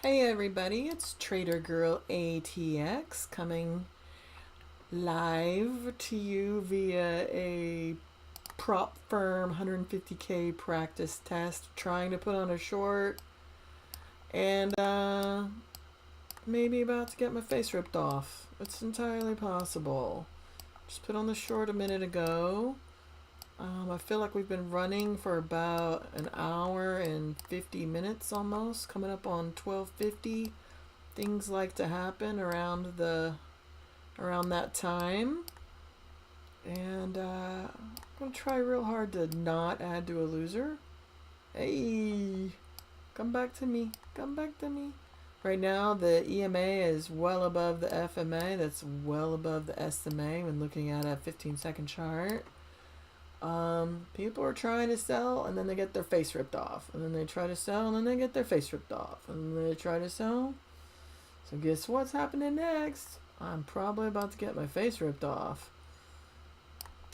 Hey everybody, it's Trader Girl ATX coming live to you via a prop firm 150K practice test, trying to put on a short and maybe about to get my face ripped off. It's entirely possible. Just put on the short a minute ago. I feel like we've been running for about an hour and 50 minutes almost, coming up on 12:50. Things like to happen around that time, and I'm gonna try real hard to not add to a loser. Hey, come back to me, come back to me. Right now the EMA is well above the FMA, that's well above the SMA when looking at a 15-second chart. People are trying to sell and then they get their face ripped off, and then they try to sell and then they get their face ripped off, and then they try to sell. So guess what's happening next? I'm probably about to get my face ripped off.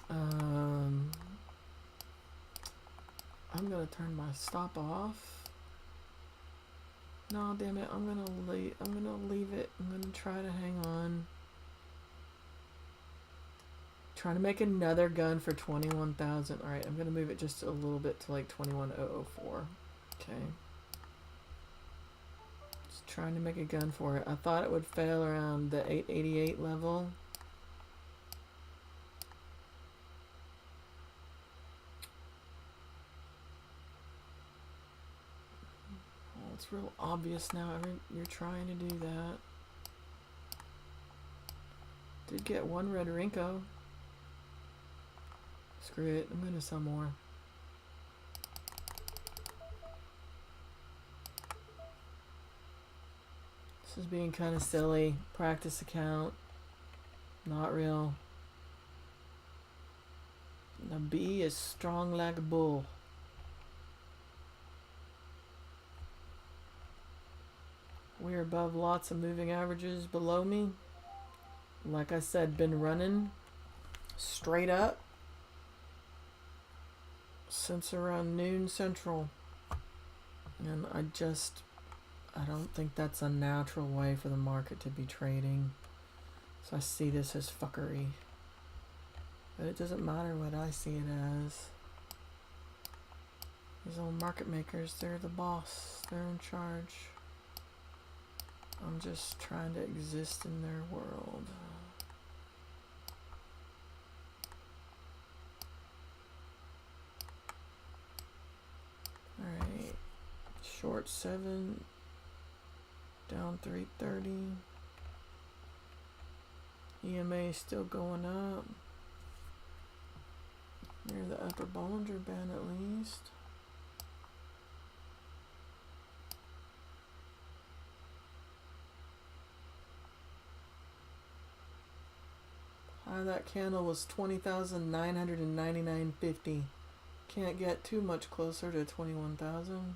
I'm gonna turn my stop off. No, damn it! I'm gonna leave it. I'm gonna try to hang on. Trying to make another gun for 21,000. All right, I'm gonna move it just a little bit to like 21,004. Okay. Just trying to make a gun for it. I thought it would fail around the 888 level. It's real obvious now. You're trying to do that. Did get one red Rinko. Screw it. I'm gonna sell more. This is being kind of silly. Practice account. Not real. The B is strong like a bull. We're above lots of moving averages below me. Like I said, been running straight up since around noon central. And I don't think that's a natural way for the market to be trading. So I see this as fuckery. But it doesn't matter what I see it as. These old market makers, they're the boss. They're in charge. I'm just trying to exist in their world. Alright. Short 7. Down 330. EMA still going up. Near the upper Bollinger Band at least. High of that candle was 20,999.50. Can't get too much closer to 21,000.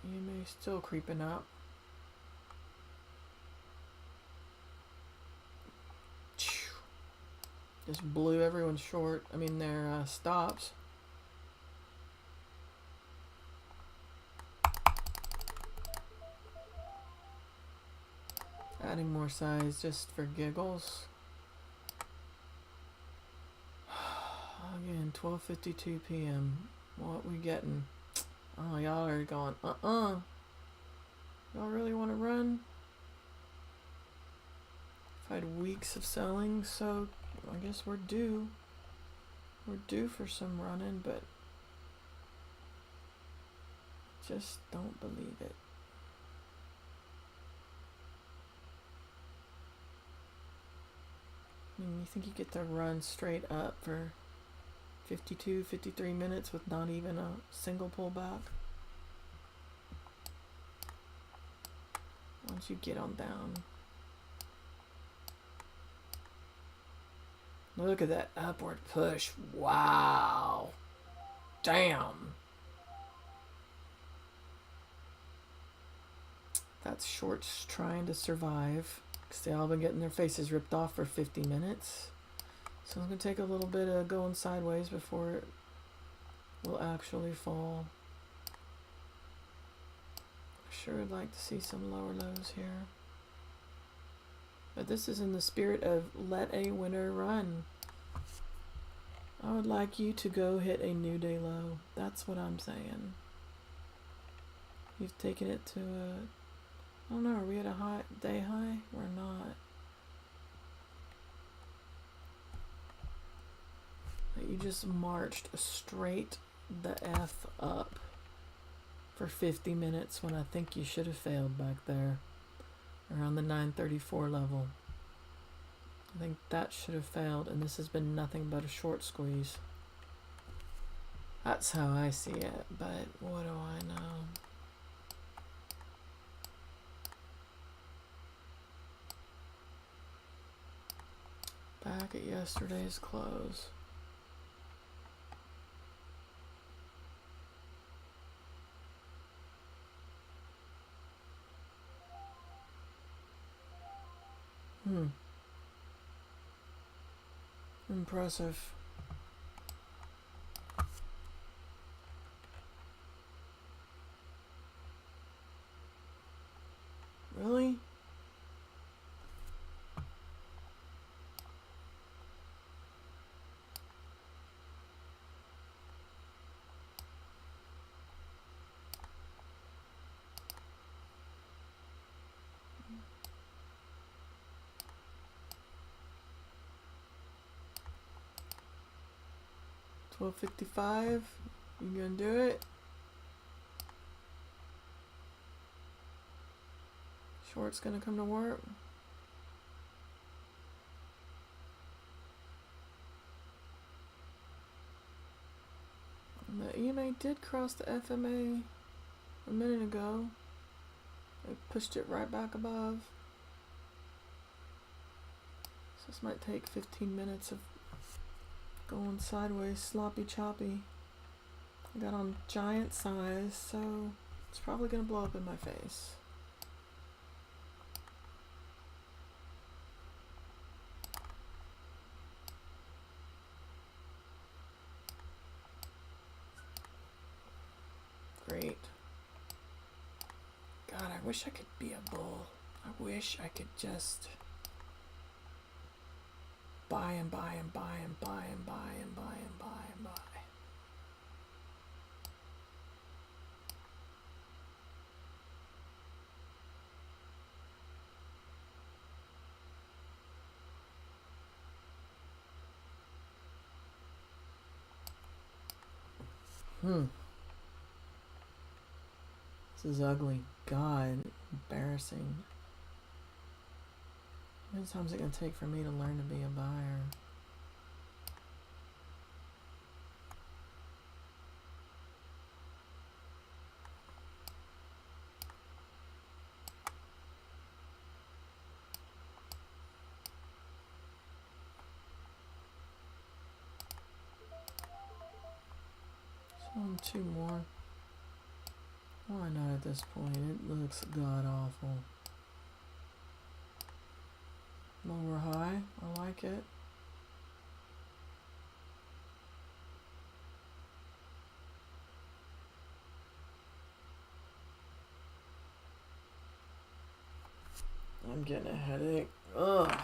EMA still creeping up. Just blew everyone short. I mean their stops. Adding more size just for giggles. Again, 12:52 p.m. What we getting? Oh, y'all are going, Y'all really want to run? I've had weeks of selling, so I guess we're due. We're due for some running, but just don't believe it. I mean, you think you get to run straight up for 52, 53 minutes with not even a single pullback? Why don't you get on down? Look at that upward push. Wow. Damn. That's shorts trying to survive. Because they all been getting their faces ripped off for 50 minutes. So it's going to take a little bit of going sideways before it will actually fall. Sure would like to see some lower lows here. But this is in the spirit of let a winner run. I would like you to go hit a new day low. That's what I'm saying. You've taken it to a... I don't know, are we at a high day high? We're not. You just marched straight the F up for 50 minutes when I think you should have failed back there. Around the 934 level. I think that should have failed, and this has been nothing but a short squeeze. That's how I see it, but what do I know? Back at yesterday's close. Impressive. Really? $12.55. You gonna do it? Short's gonna come to work. And the EMA did cross the FMA a minute ago. They pushed it right back above. So this might take 15 minutes of going sideways, sloppy choppy. I got on giant size, so it's probably gonna blow up in my face. Great. God, I wish I could be a bull. I wish I could just buy and buy and buy and buy and buy and buy and buy and buy. This is ugly. God, embarrassing. How many times is it going to take for me to learn to be a buyer? Two more. Why not at this point? It looks god awful. Lower high. I like it. I'm getting a headache. Ugh.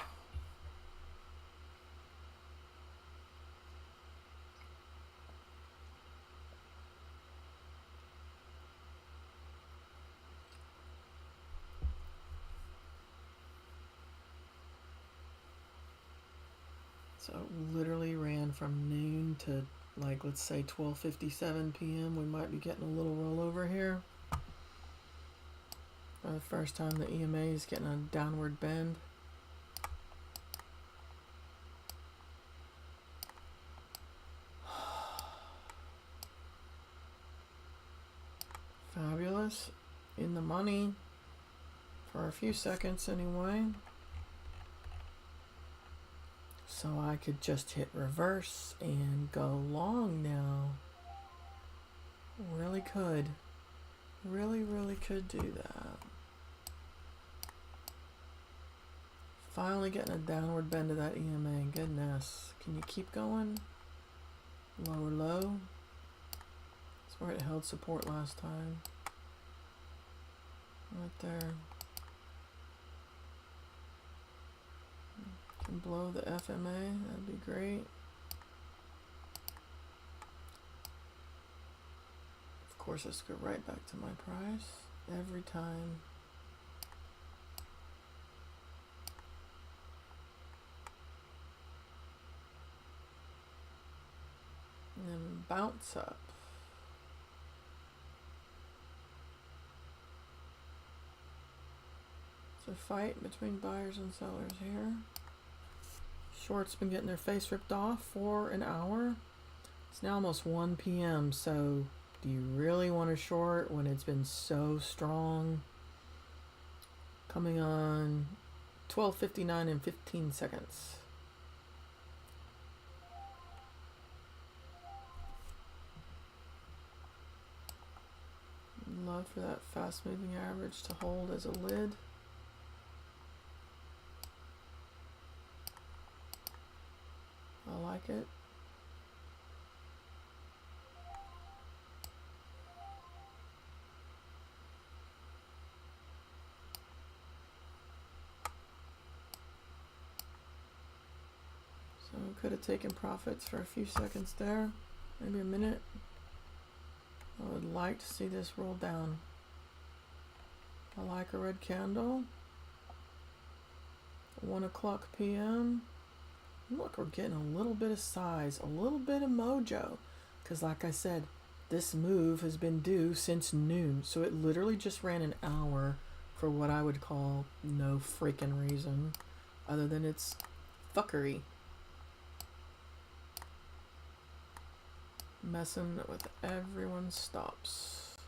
So literally ran from noon to like, let's say 12:57 p.m. We might be getting a little rollover here. For the first time the EMA is getting a downward bend. Fabulous. In the money. For a few seconds anyway. So I could just hit reverse and go long now. Really could. Really could do that. Finally getting a downward bend to that EMA. Goodness. Can you keep going? Lower low. That's where it held support last time. Right there. Can blow the FMA. That'd be great. Of course, let's go right back to my price every time. And then bounce up. It's a fight between buyers and sellers here. Short's been getting their face ripped off for an hour. It's now almost 1 p.m. So do you really want to short when it's been so strong? Coming on 12:59 and 15 seconds. Love for that fast moving average to hold as a lid. I like it. So could have taken profits for a few seconds there, maybe a minute. I would like to see this roll down. I like a red candle. 1 o'clock p.m. Look, we're getting a little bit of size, a little bit of mojo. Because like I said, this move has been due since noon. So it literally just ran an hour for what I would call no freaking reason. Other than it's fuckery. Messing with everyone's stops.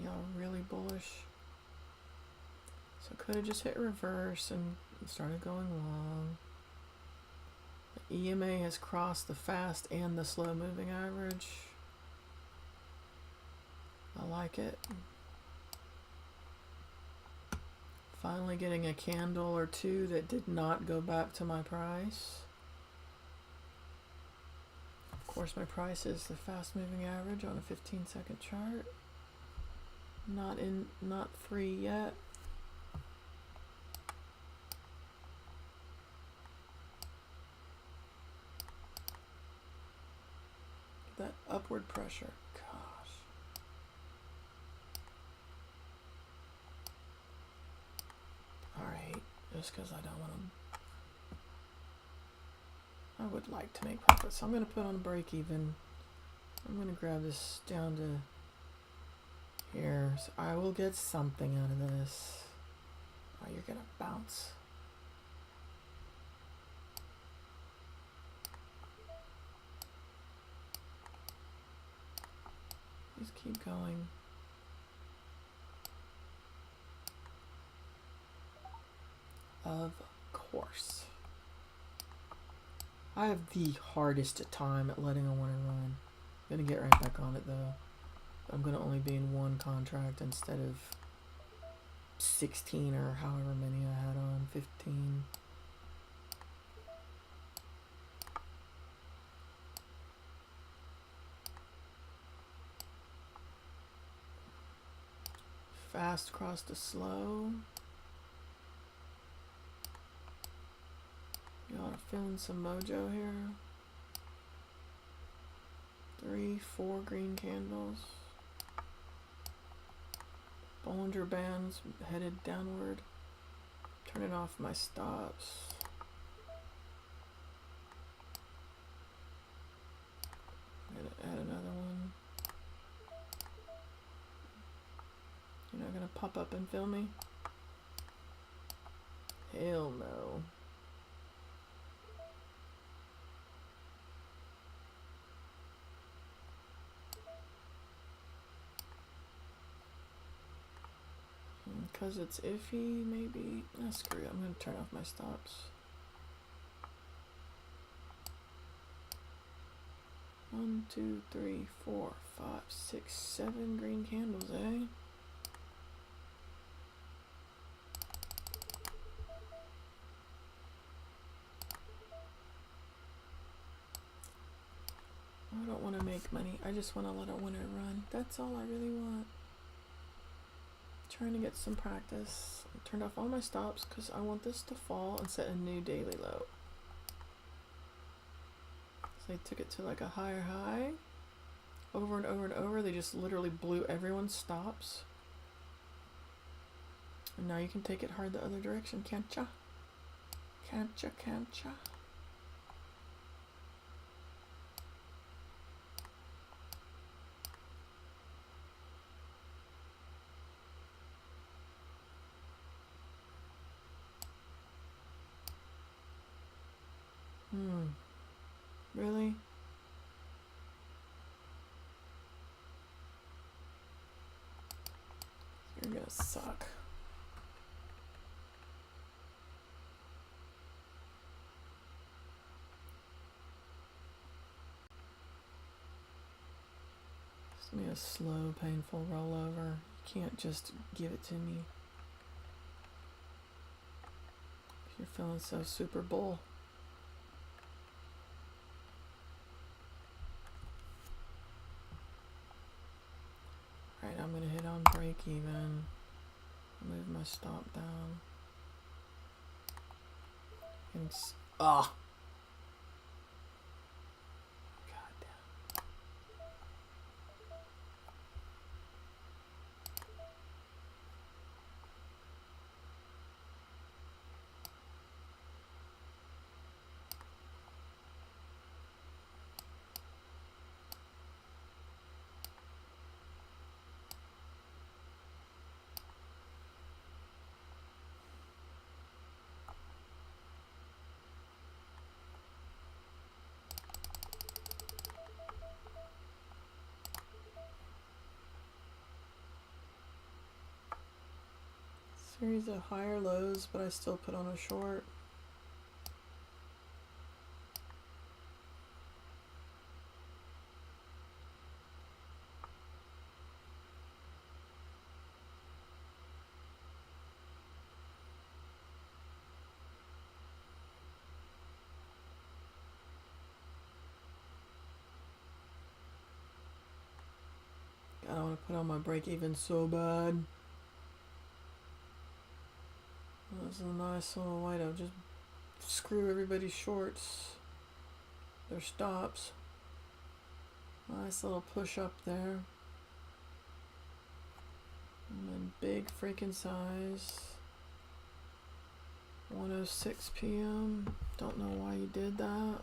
Y'all really bullish. So could have just hit reverse and started going long. The EMA has crossed the fast and the slow moving average. I like it. Finally getting a candle or two that did not go back to my price. Of course, my price is the fast moving average on a 15-second chart. Not free yet. That upward pressure, gosh. Alright, just because I don't want to. I would like to make profit, so I'm going to put on a break even. I'm going to grab this down to here, so I will get something out of this. Oh, you're going to bounce. Just keep going. Of course. I have the hardest time at letting a winner run. I'm gonna get right back on it though. I'm gonna only be in one contract instead of 16 or however many I had on, 15. Fast cross to slow. Y'all are feeling some mojo here. 3, 4 green candles. Bollinger Bands headed downward. Turning off my stops. I'm gonna add another one. You're not gonna pop up and fill me? Hell no. Because it's iffy, maybe. Oh, screw it. I'm going to turn off my stops. 1, 2, 3, 4, 5, 6, 7 green candles, eh? I don't want to make money. I just want to let a winner run. That's all I really want. Trying to get some practice. I turned off all my stops because I want this to fall and set a new daily low. So they took it to like a higher high. Over and over and over. They just literally blew everyone's stops. And now you can take it hard the other direction, can't ya? Can't ya, can't ya? Really? You're gonna suck. It's gonna be a slow, painful rollover. You can't just give it to me. If you're feeling so Super Bowl. Alright, I'm gonna hit on break even. Move my stop down. And ah! Series of higher lows, but I still put on a short. God, I want to put on my break even so bad. That's a nice little way to just screw everybody's shorts, their stops. Nice little push up there. And then big freaking size. 1:06 p.m. Don't know why you did that.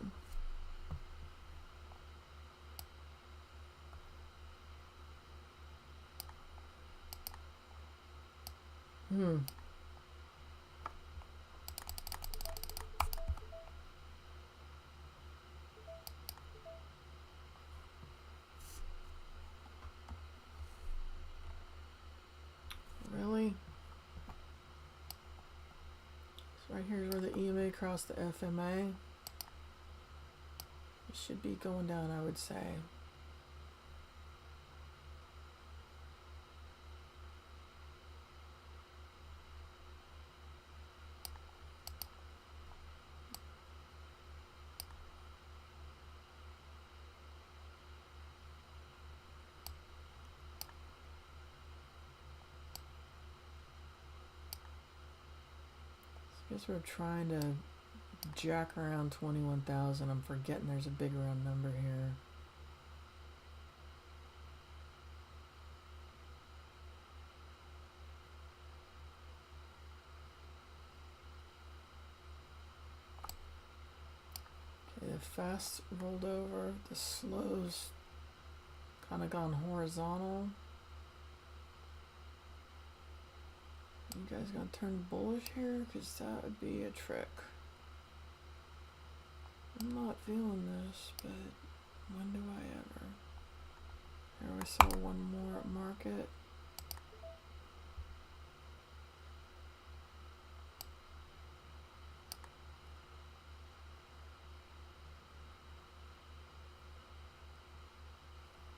Really? So right here is where the EMA crossed the FMA. It should be going down, I would say. I guess we're trying to jack around 21,000. I'm forgetting there's a big round number here. Okay, the fast rolled over, the slow's kind of gone horizontal. You guys gonna turn bullish here? Because that would be a trick. I'm not feeling this, but when do I ever? Here we saw one more at market.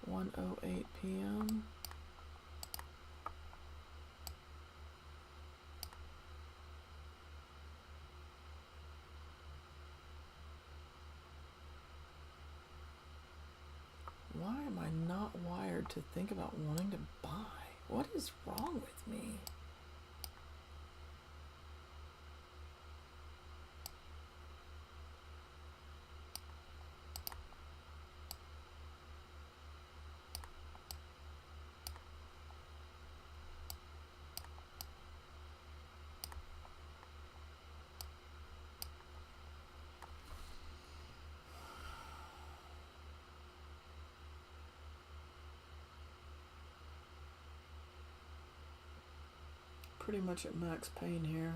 $1:08 p.m. scared to think about wanting to buy. What is wrong with me? Pretty much at max pain here.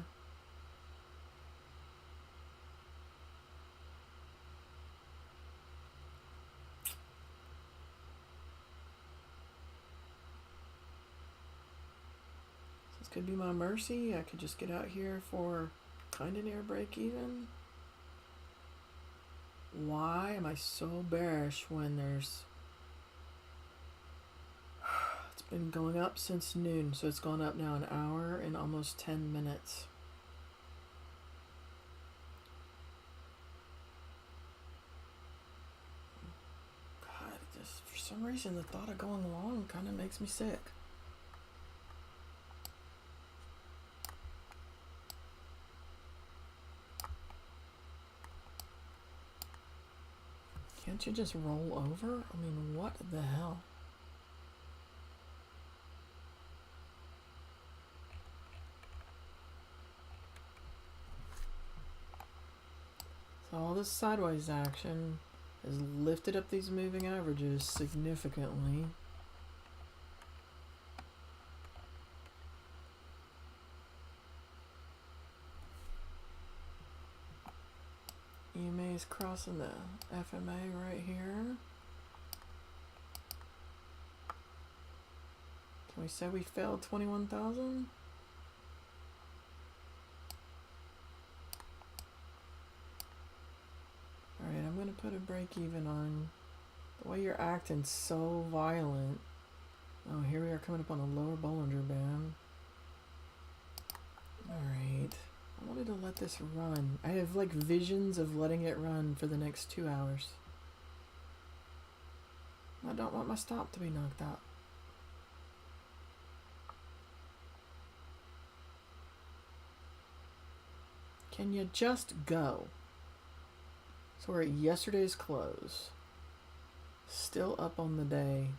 This could be my mercy. I could just get out here for kind of near break even. Why am I so bearish when there's... It's been going up since noon, so it's gone up now an hour and almost 10 minutes. God, just for some reason the thought of going long kind of makes me sick. Can't you just roll over? I mean, what the hell? So all this sideways action has lifted up these moving averages significantly. EMA is crossing the FMA right here. Can we say we failed 21,000? Alright, I'm gonna put a break even on. The way you're acting so violent. Oh, here we are coming up on a lower Bollinger Band. Alright. I wanted to let this run. I have like visions of letting it run for the next 2 hours. I don't want my stop to be knocked out. Can you just go? So we're at yesterday's close. Still up on the day.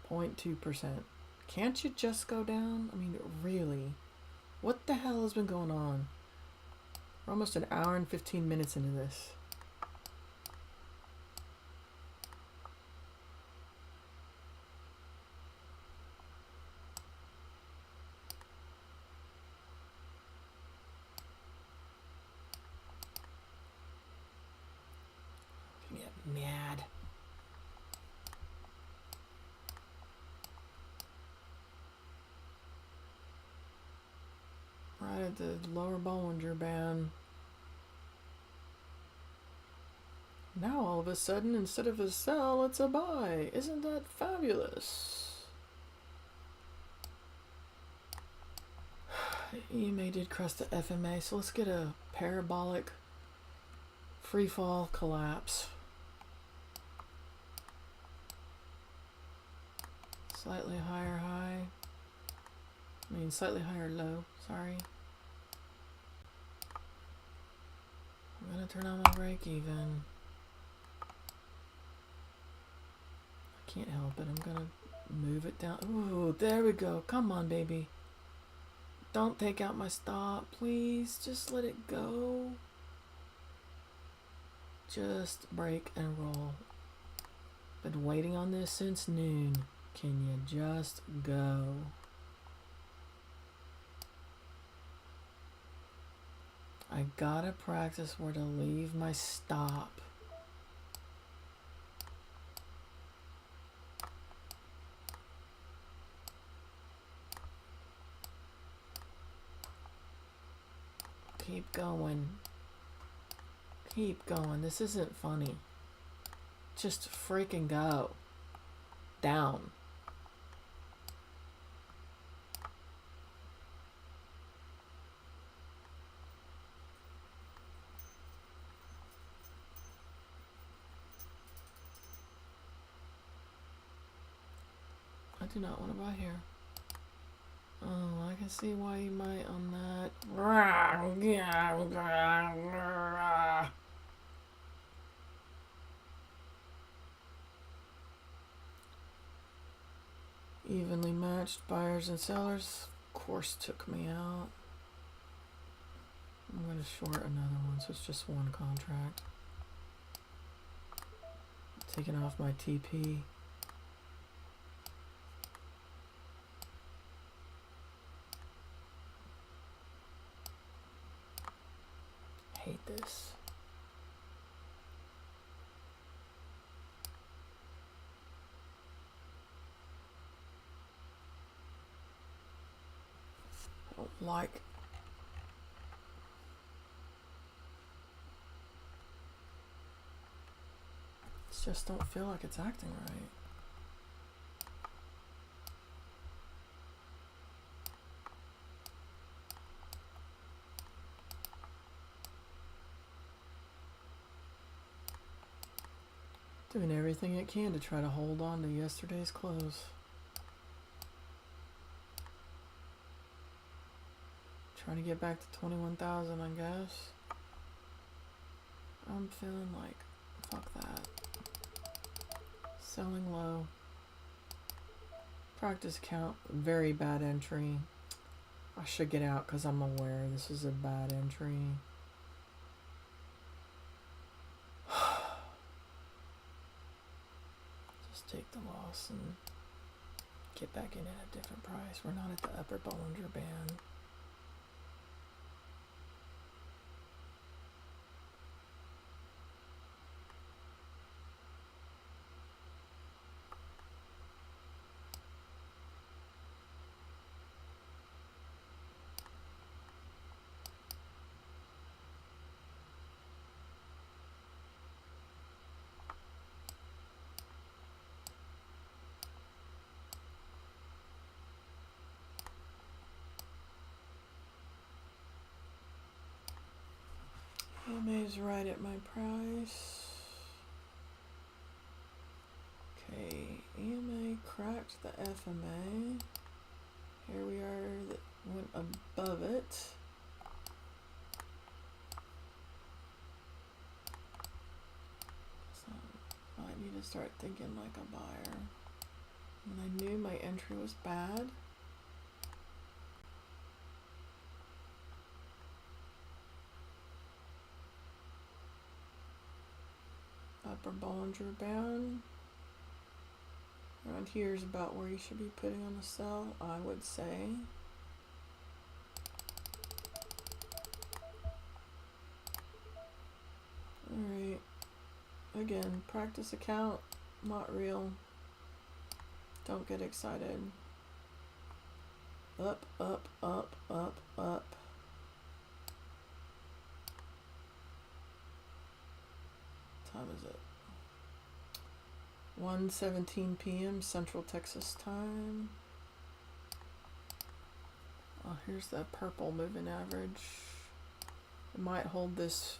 0.2%. Can't you just go down? I mean, really? What the hell has been going on? We're almost an hour and 15 minutes into this. I get mad. Right at the lower Bollinger Band. Now all of a sudden, instead of a sell, it's a buy. Isn't that fabulous? EMA did cross the FMA, so let's get a parabolic free fall collapse. Slightly higher high. I mean, slightly higher low, sorry. I'm gonna turn on my break even. I can't help it, I'm gonna move it down. Ooh, there we go. Come on, baby. Don't take out my stop, please. Just let it go. Just break and roll. Been waiting on this since noon. Can you just go? I gotta practice where to leave my stop. Keep going. Keep going. This isn't funny. Just freaking go. Down. do not want to buy here. Oh, I can see why you might on that. Evenly matched buyers and sellers, of course, took me out. I'm going to short another one, so it's just one contract. Taking off my TP. Hate this. I don't like. Just don't feel like it's acting right. Doing everything it can to try to hold on to yesterday's close. Trying to get back to 21,000, I guess. I'm feeling like, fuck that. Selling low. Practice account, very bad entry. I should get out because I'm aware this is a bad entry. Just take the loss and get back in at a different price. We're not at the upper Bollinger Band. EMA's right at my price. Okay, EMA cracked the FMA. Here we are, that went above it. So I need to start thinking like a buyer. And I knew my entry was bad. Upper Bollinger Band. Around here is about where you should be putting on the sell, I would say. Alright. Again, practice account, not real. Don't get excited. Up, up, up, up, up. What time is it? 1:17 p.m. Central Texas time. Oh, here's the purple moving average. It might hold this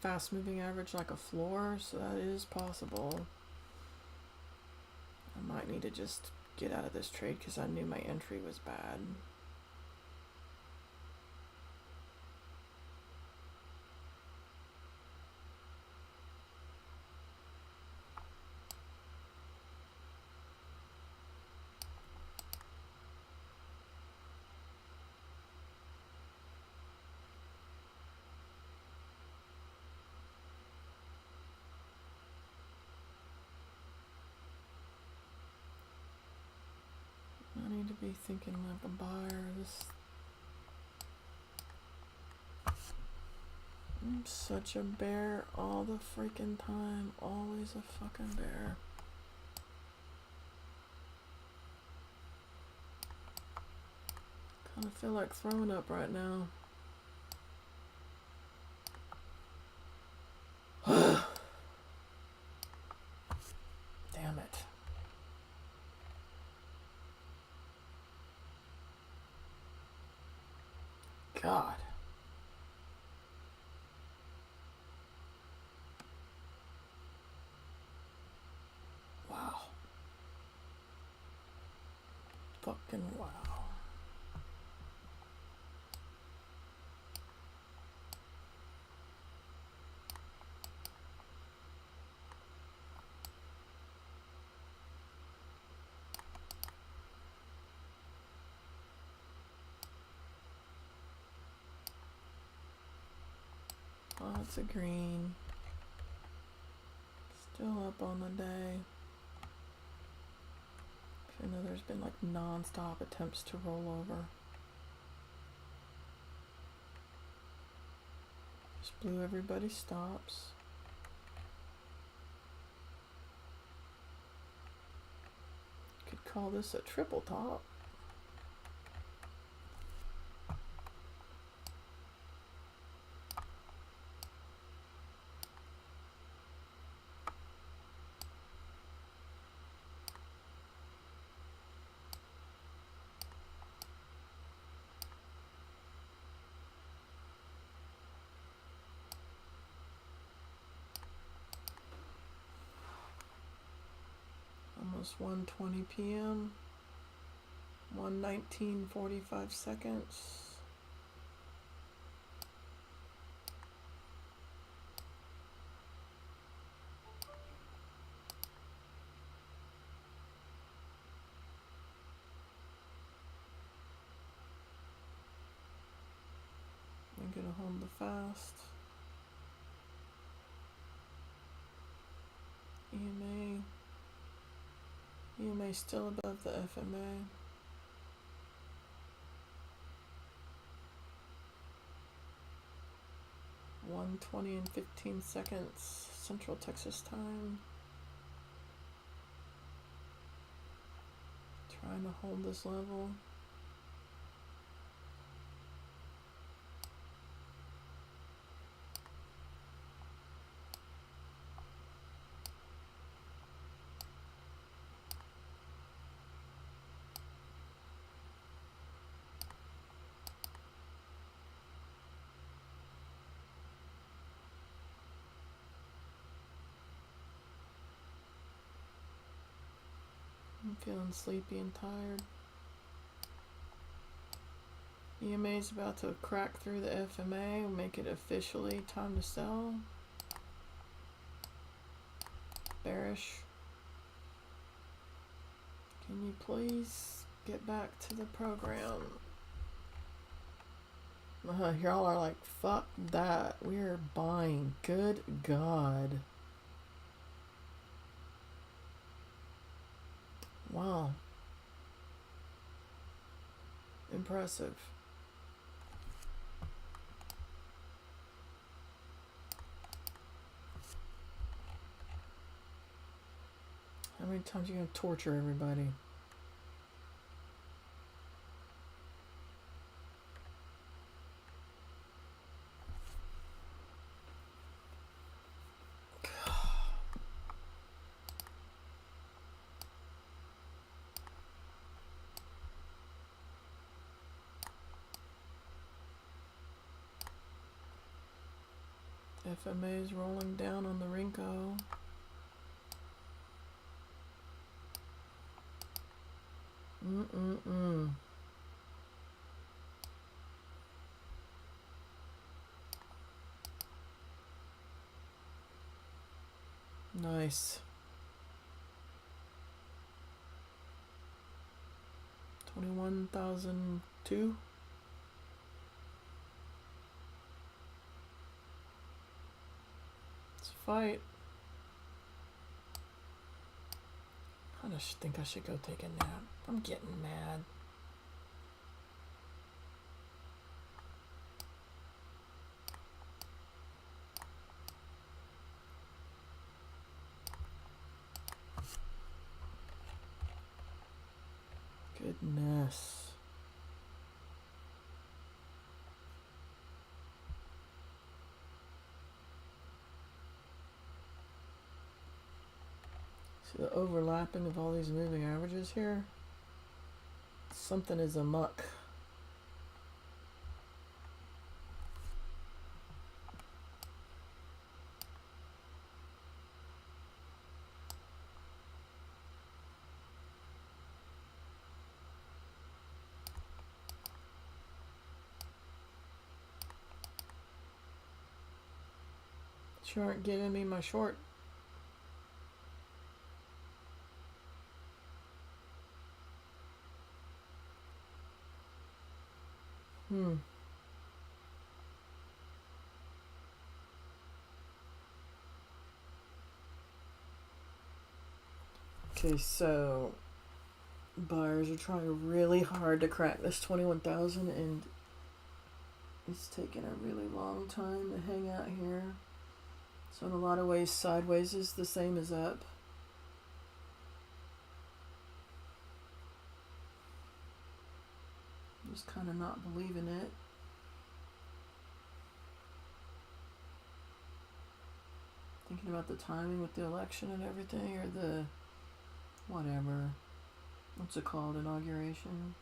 fast moving average like a floor, so that is possible. I might need to just get out of this trade because I knew my entry was bad. I need to be thinking like a buyer. I'm such a bear all the freaking time. Always a fucking bear. Kind of feel like throwing up right now. Damn it. God. Wow. fucking wow. Lots of green. Still up on the day. I know there's been like non-stop attempts to roll over. Just blue, everybody stops. Could call this a triple top. Almost 1:20 p.m. 1:19:45 seconds. I'm gonna hold the fast. EMA still above the FMA. (1:20 and 15 seconds) Central Texas time. Trying to hold this level. I'm feeling sleepy and tired. EMA is about to crack through the FMA, make it officially time to sell. Bearish. Can you please get back to the program? Y'all are like, fuck that. We're buying. Good God. Wow. Impressive. How many times are you going to torture everybody? FMA is rolling down on the Rinko. Nice. 21,002. Let's fight. I just think I should go take a nap. I'm getting mad. Goodness. See the overlapping of all these moving averages here? Something is amok. You aren't giving me my short. Okay, so buyers are trying really hard to crack this 21,000, and it's taking a really long time to hang out here. So in a lot of ways, sideways is the same as up. Just kind of not believing it. Thinking about the timing with the election and everything, or the whatever. What's it called? Inauguration?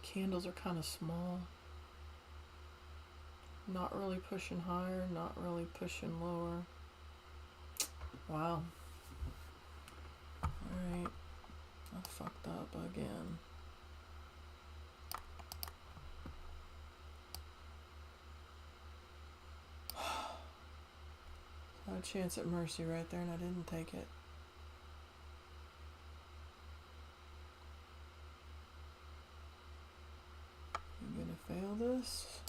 Candles are kind of small. Not really pushing higher, not really pushing lower. Wow. Alright. I fucked up again. I had a chance at mercy right there and I didn't take it. Fail this?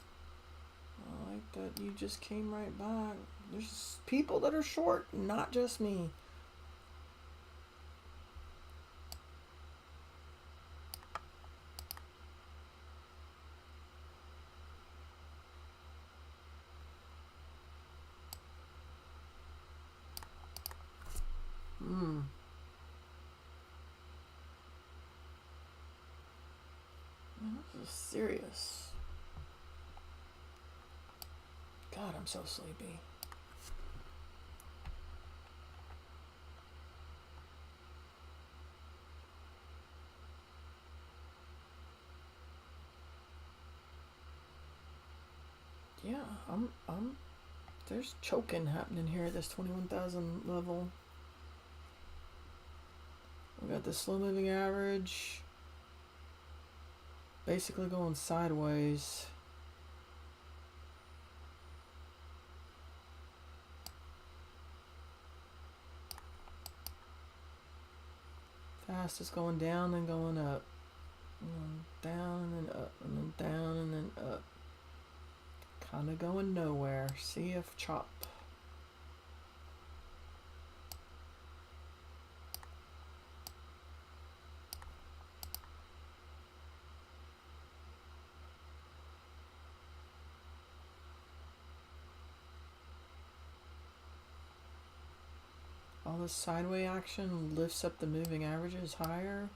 I like that you just came right back. There's people that are short, not just me. This is serious. God, I'm so sleepy. Yeah, there's choking happening here at this 21,000 level. We got the slow moving average basically going sideways. Fast is going down and going up. And down and then up and then down and then up. Kind of going nowhere. Sea of chop. All this sideways action lifts up the moving averages higher.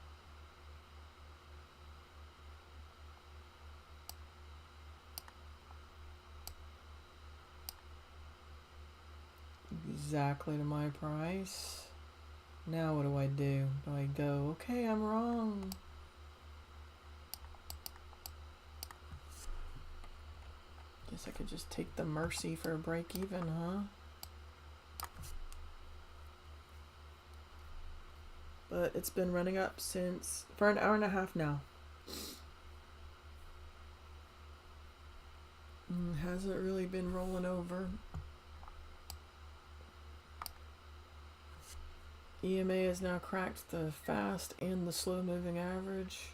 Exactly to my price. Now what do I do? Do I go, okay, I'm wrong? Guess I could just take the mercy for a break even, huh? But it's been running up for an hour and a half now. Hasn't really been rolling over. EMA has now cracked the fast and the slow moving average.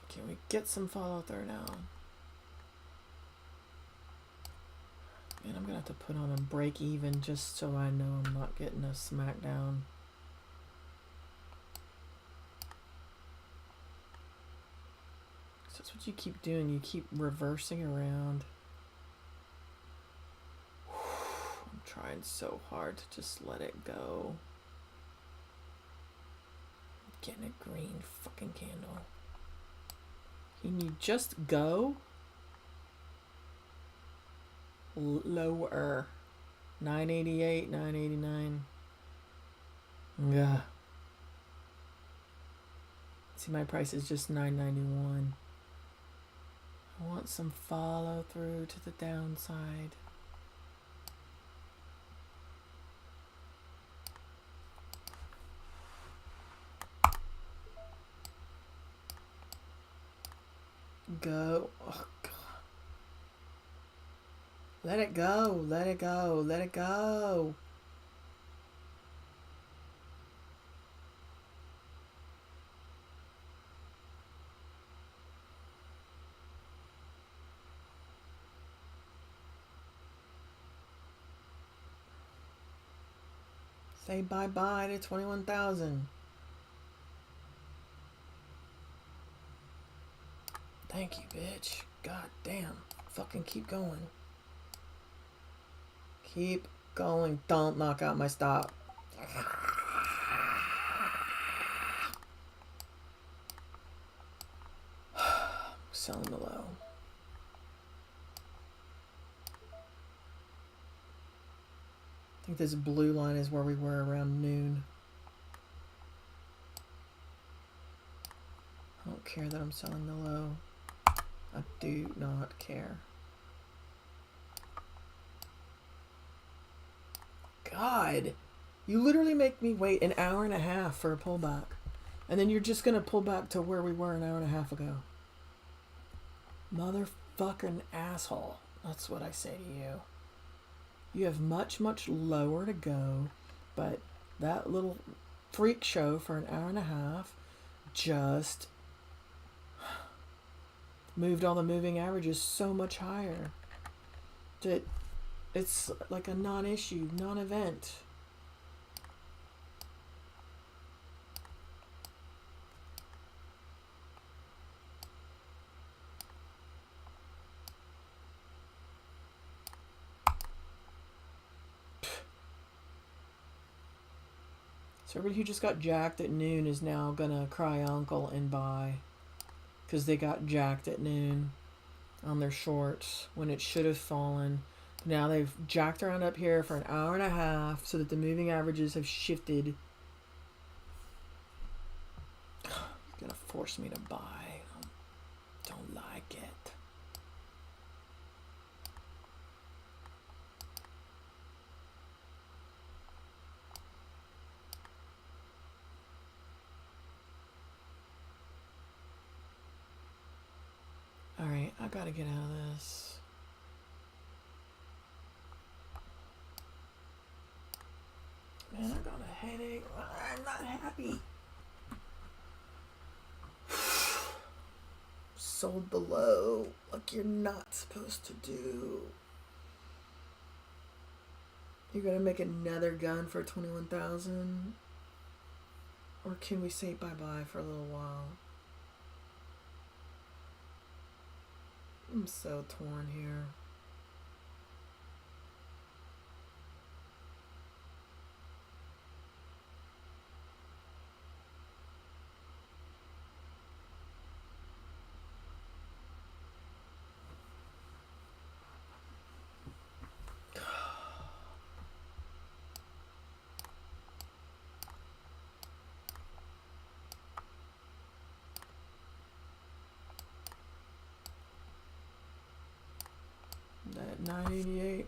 Can we get some follow through now? Man, I'm gonna have to put on a break even just so I know I'm not getting a smackdown. So that's what you keep doing. You keep reversing around. trying so hard to just let it go. Getting a green fucking candle. Can you just go? Lower. 988, 989. Yeah. See, my price is just $9.91. I want some follow through to the downside. Go. Oh, God. Let it go. Let it go. Let it go. Say bye-bye to 21,000. Thank you, bitch. God damn. Fucking keep going. Keep going. Don't knock out my stop. Selling the low. I think this blue line is where we were around noon. I don't care that I'm selling the low. I do not care. God, you literally make me wait an hour and a half for a pullback. And then you're just going to pull back to where we were an hour and a half ago. Motherfucking asshole. That's what I say to you. You have much, much lower to go, but that little freak show for an hour and a half just moved all the moving averages so much higher that it's like a non-issue, non-event. So everybody who just got jacked at noon is now gonna cry uncle and buy, because they got jacked at noon on their shorts when it should have fallen. Now they've jacked around up here for an hour and a half so that the moving averages have shifted. You're gonna force me to buy. Don't like it. Alright, I gotta get out of this. Man, I got a headache. I'm not happy. Sold below like you're not supposed to do. You're gonna make another gun for 21,000? Or can we say bye-bye for a little while? I'm so torn here. That 988.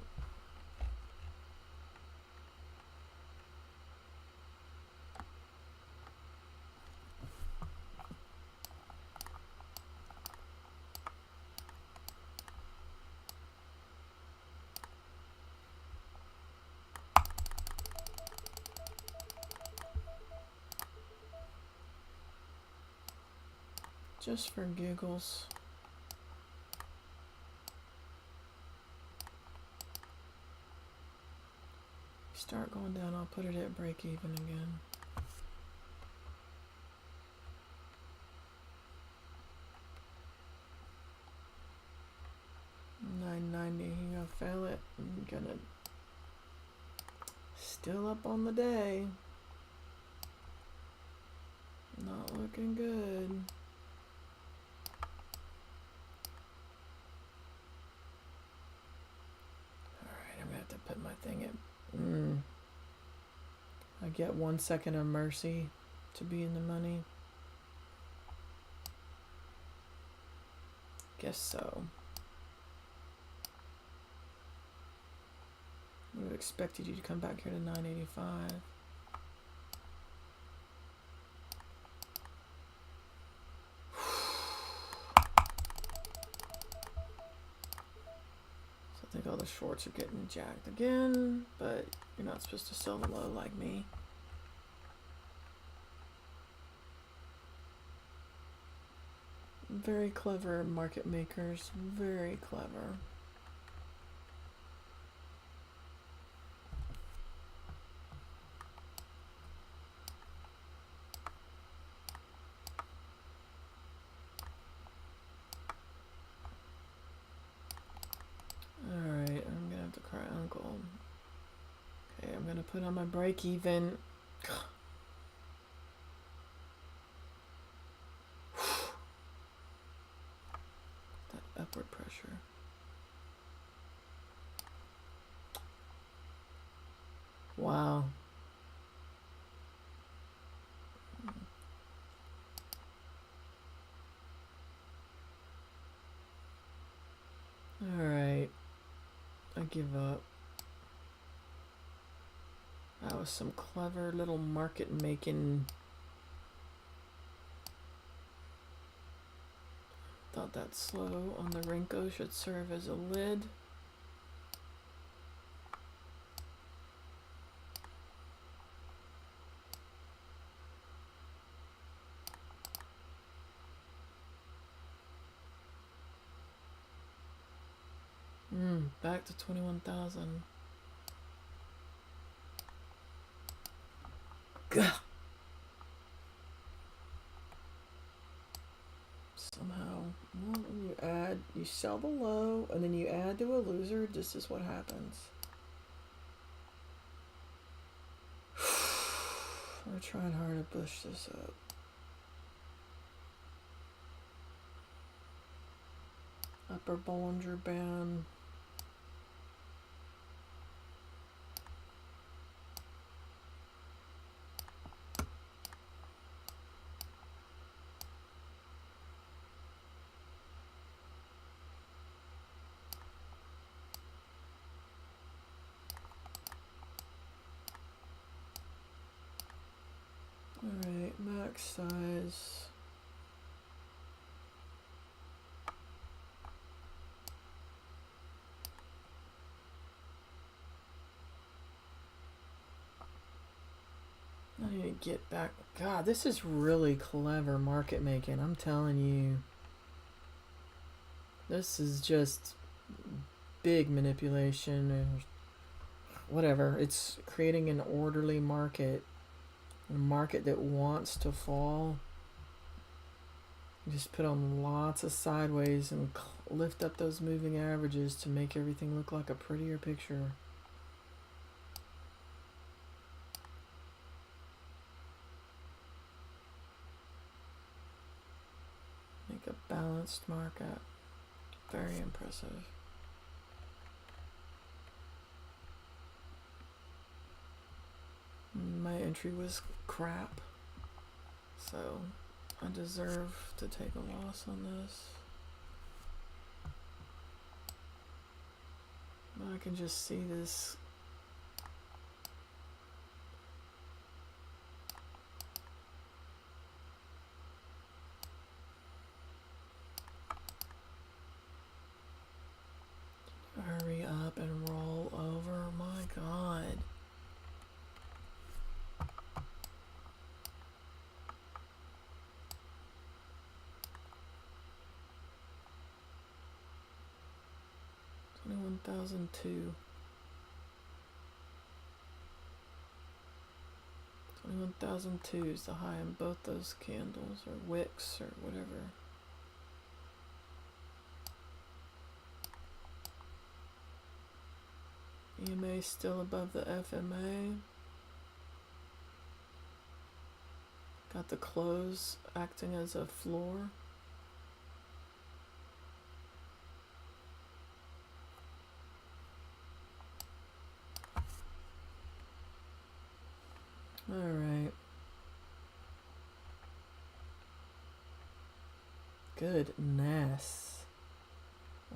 Just for giggles. Start going down, I'll put it at break even again. $9.90, you gonna fail it? I'm gonna Still up on the day. Not looking good. Alright, I'm gonna have to put my thing in. I get 1 second of mercy to be in the money. Guess so. I would have expected you to come back here to 985. So I think all the shorts are getting jacked again, but you're not supposed to sell low like me. Very clever market makers, very clever. Alright, I'm gonna have to cry uncle. Okay, I'm gonna put on my break even. That upward pressure. Wow. Alright. I give up. That was some clever little market making. Thought that slow on the Renko should serve as a lid. Back to 21,000. Somehow, well, you sell the low, and then you add to a loser. This is what happens. We're trying hard to push this up. Upper Bollinger Band. Alright, max size. I need to get back. God, this is really clever market making. I'm telling you. This is just big manipulation or whatever. It's creating an orderly market. A market that wants to fall. You just put on lots of sideways and lift up those moving averages to make everything look like a prettier picture. Make a balanced market. Very impressive. My entry was crap, so I deserve to take a loss on this. But I can just see this. Hurry up and roll over, my God. $21,002. 21,002 is the high in both those candles, or wicks, or whatever. EMA still above the FMA. Got the close acting as a floor. All right. Goodness.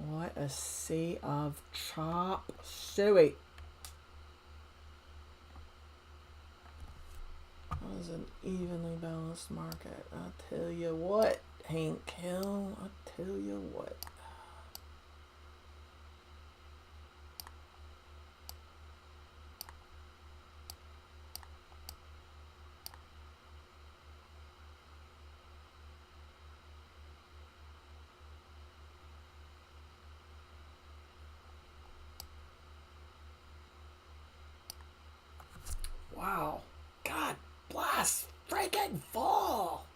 What a sea of chop suey. That was an evenly balanced market. I'll tell you what, Hank Hill. I'll tell you what. Wow. God bless freaking fall.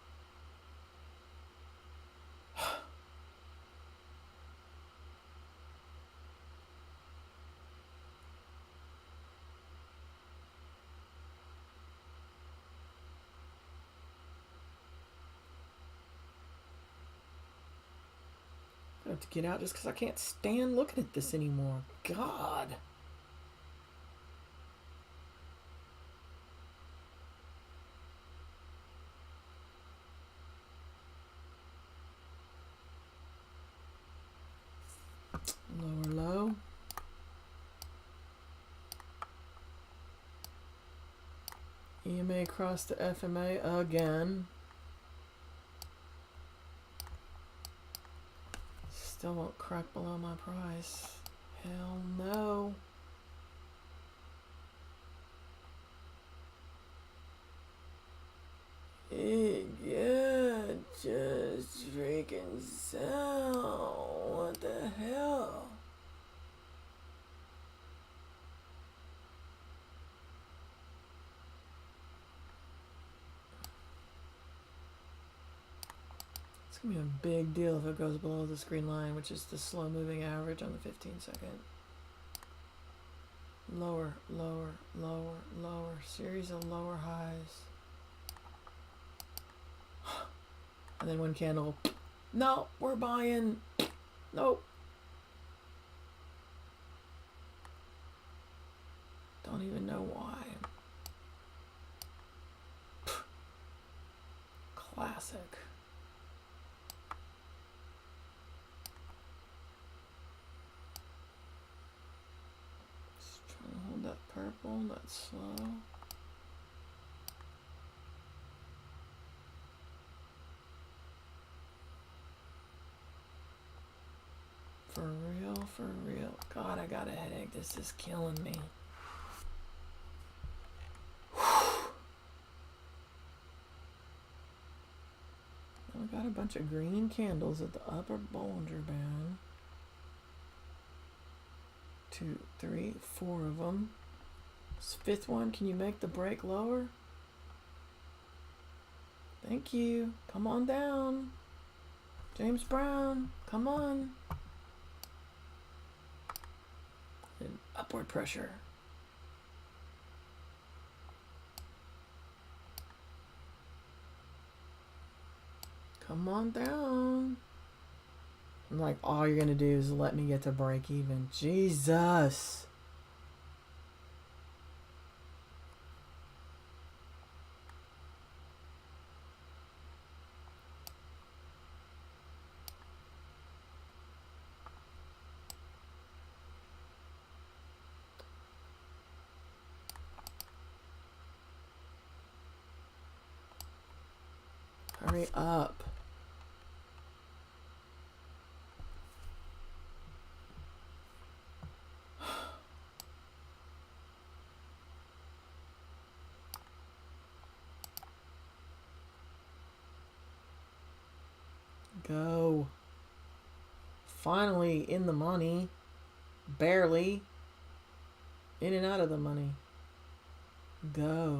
I have to get out just because I can't stand looking at this anymore. God. Lower low. EMA across the FMA again. Still won't crack below my price. Hell no. Yeah, just freaking sell. What the hell? It's gonna be a big deal if it goes below this green line, which is the slow moving average on the 15-second. Lower, lower, lower, lower. Series of lower highs. And then one candle. No, we're buying. Nope. Don't even know why. Classic. Just trying to hold that purple. That's slow. For real, for real. God, I got a headache. This is killing me. I got a bunch of green candles at the upper Bollinger Band. 2, 3, 4 of them. This fifth one, can you make the break lower? Thank you. Come on down. James Brown, come on. And upward pressure. Come on down. I'm like, all you're gonna do is let me get to break even. Jesus. Hurry up. Go. Finally in the money. Barely. In and out of the money. Go.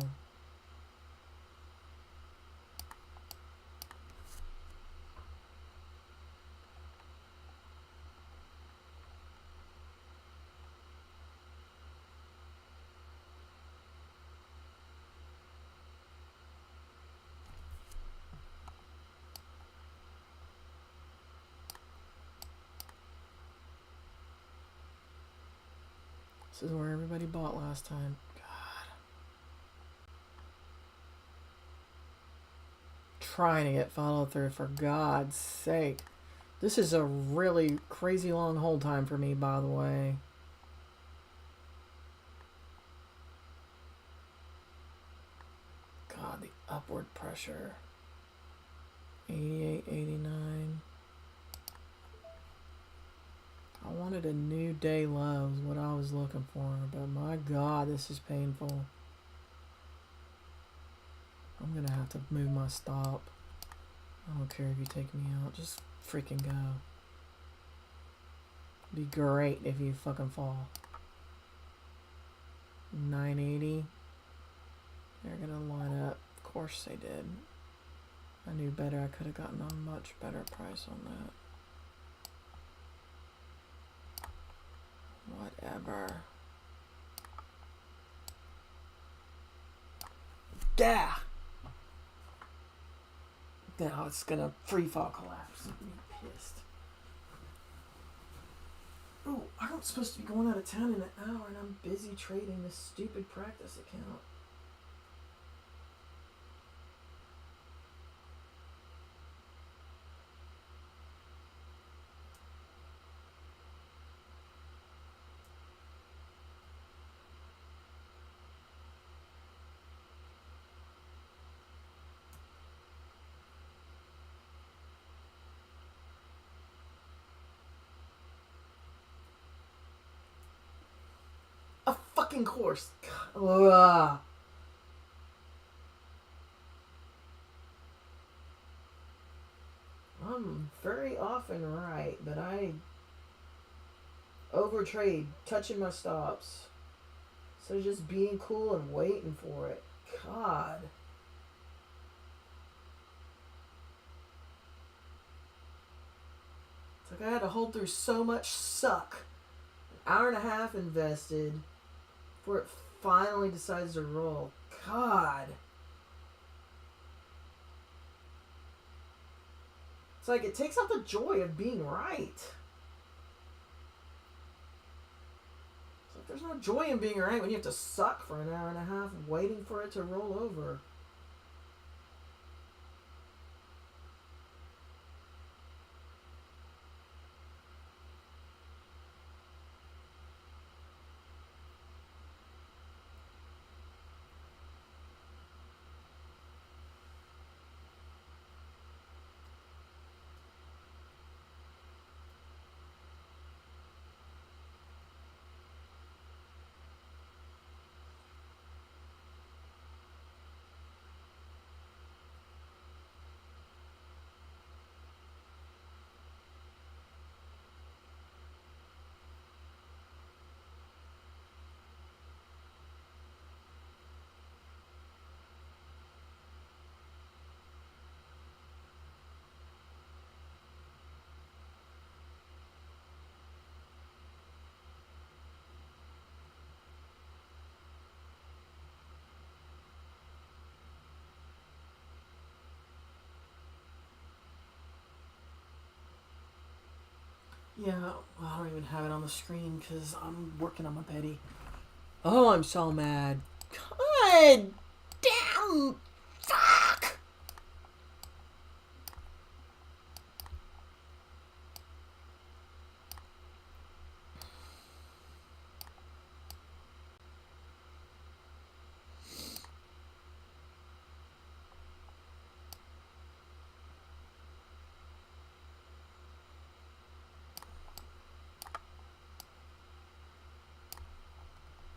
This is where everybody bought last time. God. Trying to get follow through, for God's sake. This is a really crazy long hold time for me, by the way. God, the upward pressure. 88, 89. I wanted a new day low is what I was looking for, but my God, this is painful. I'm gonna have to move my stop. I don't care if you take me out, just freaking go. It'd be great if you fucking fall. 980. They're gonna line up. Of course they did. I knew better. I could have gotten a much better price on that. Whatever. Yeah. Now it's gonna free fall collapse. I'm pissed. Oh, I'm supposed to be going out of town in an hour and I'm busy trading this stupid practice account. A fucking course. Ugh. I'm very often right, but I overtrade, touching my stops. So just being cool and waiting for it. God. It's like I had to hold through so much suck. An hour and a half invested before it finally decides to roll. God. It's like it takes out the joy of being right. It's like there's no joy in being right when you have to suck for an hour and a half waiting for it to roll over. Yeah, well, I don't even have it on the screen because I'm working on my petty. Oh, I'm so mad. God damn. Fuck.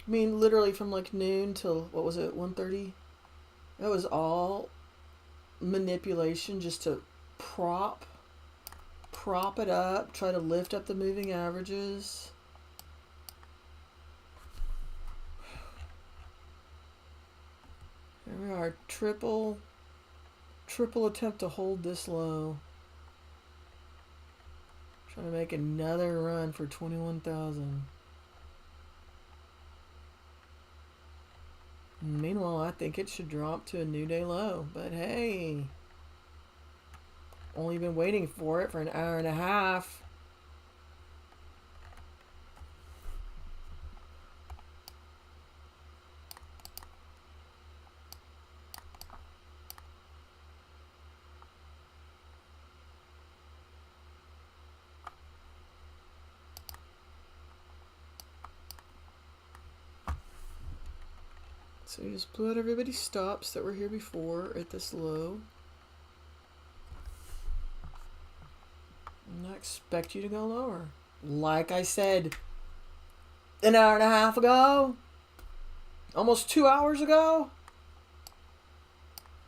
I mean, literally from like noon till, what was it, 1:30? That was all manipulation just to prop it up, try to lift up the moving averages. Here we are, triple attempt to hold this low. Trying to make another run for 21,000. Meanwhile, I think it should drop to a new day low, but hey, only been waiting for it for an hour and a half. So you just blew out everybody's stops that were here before at this low. And I expect you to go lower. Like I said an hour and a half ago. Almost 2 hours ago.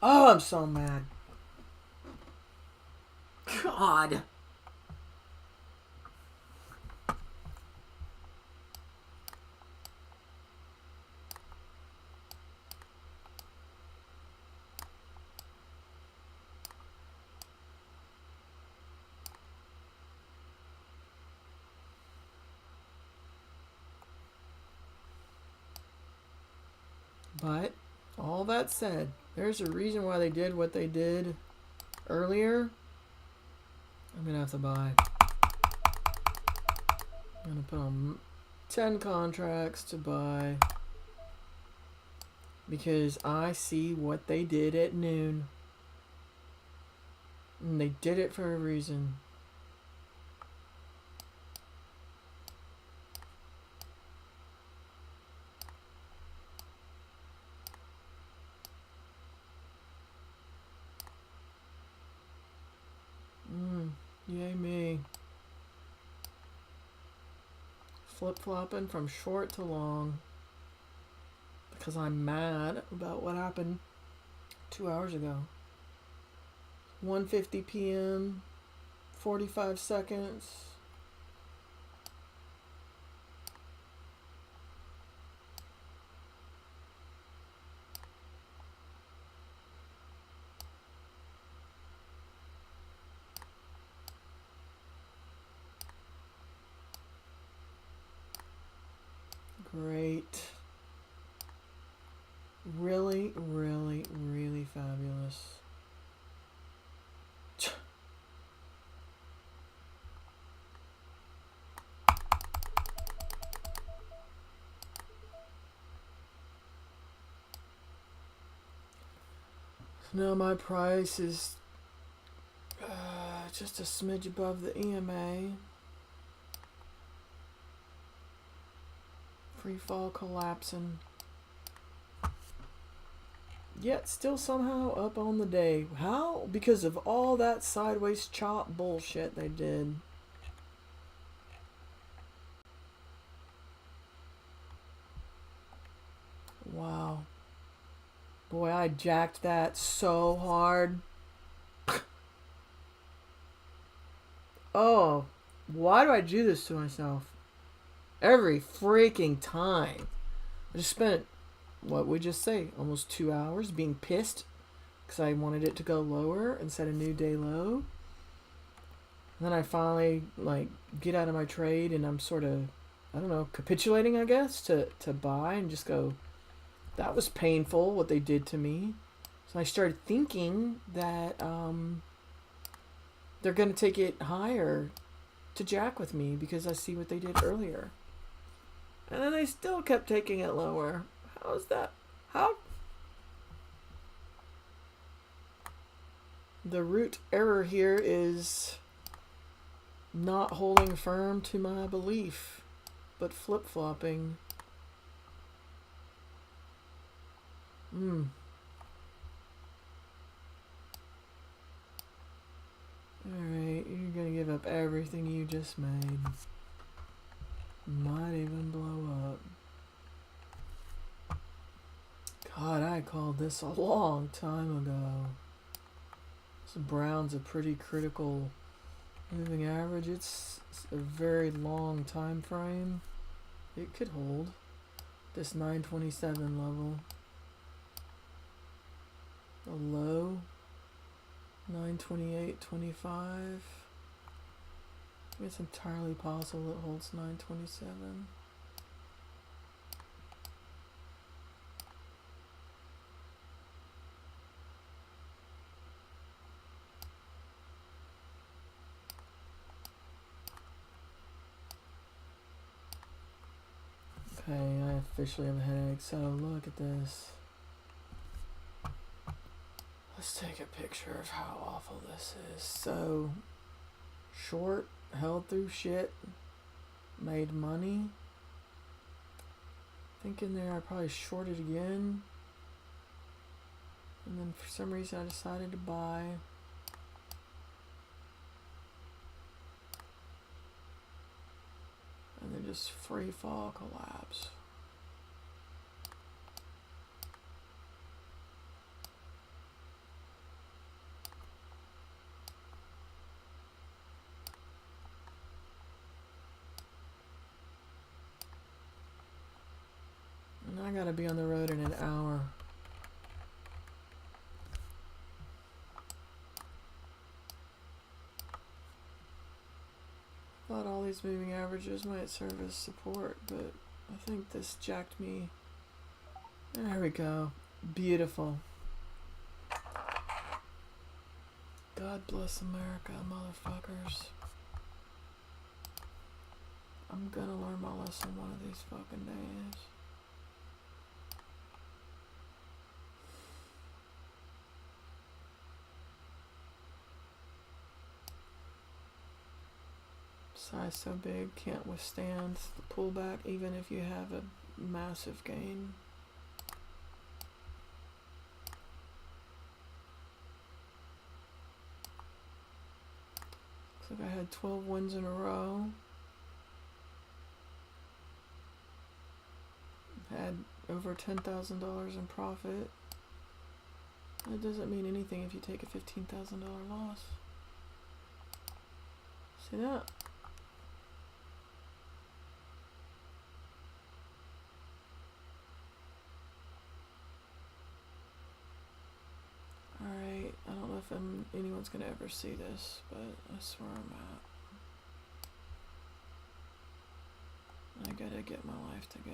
Oh, I'm so mad. God. But, all that said, there's a reason why they did what they did earlier. I'm going to have to buy. I'm going to put on 10 contracts to buy. Because I see what they did at noon. And they did it for a reason. Yay me. Flip-flopping from short to long. Because I'm mad about what happened 2 hours ago. 1:50 p.m. 45 seconds. Great. Really, really, really fabulous. Now my price is just a smidge above the EMA. Free fall collapsing. Yet still somehow up on the day. How? Because of all that sideways chop bullshit they did. Wow. Boy, I jacked that so hard. Oh, why do I do this to myself? Every freaking time. I just spent, what we just say, almost 2 hours being pissed because I wanted it to go lower and set a new day low. And then I finally get out of my trade and I'm sort of, I don't know, capitulating, I guess, to buy and just go, that was painful what they did to me. So I started thinking that they're going to take it higher to jack with me because I see what they did earlier. And then they still kept taking it lower. How is that? How? The root error here is not holding firm to my belief, but flip-flopping. Alright, you're gonna give up everything you just made. Might even blow up. God, I called this a long time ago. This brown's a pretty critical moving average. It's a very long time frame. It could hold this 927 level. A low 928.25. It's entirely possible it holds 927. Okay, I officially have a headache, so look at this. Let's take a picture of how awful this is. So, short, held through shit, made money. Thinking there I probably shorted again. And then for some reason I decided to buy. And then just free fall collapse. And I gotta be on the road in an hour. Thought all these moving averages might serve as support, but I think this jacked me. There we go. Beautiful. God bless America, motherfuckers. I'm gonna learn my lesson one of these fucking days. Size so big, can't withstand the pullback even if you have a massive gain. Looks like I had 12 wins in a row. Had over $10,000 in profit. That doesn't mean anything if you take a $15,000 loss. See that? Alright, I don't know if anyone's gonna ever see this, but that's where I'm at. I gotta get my life together.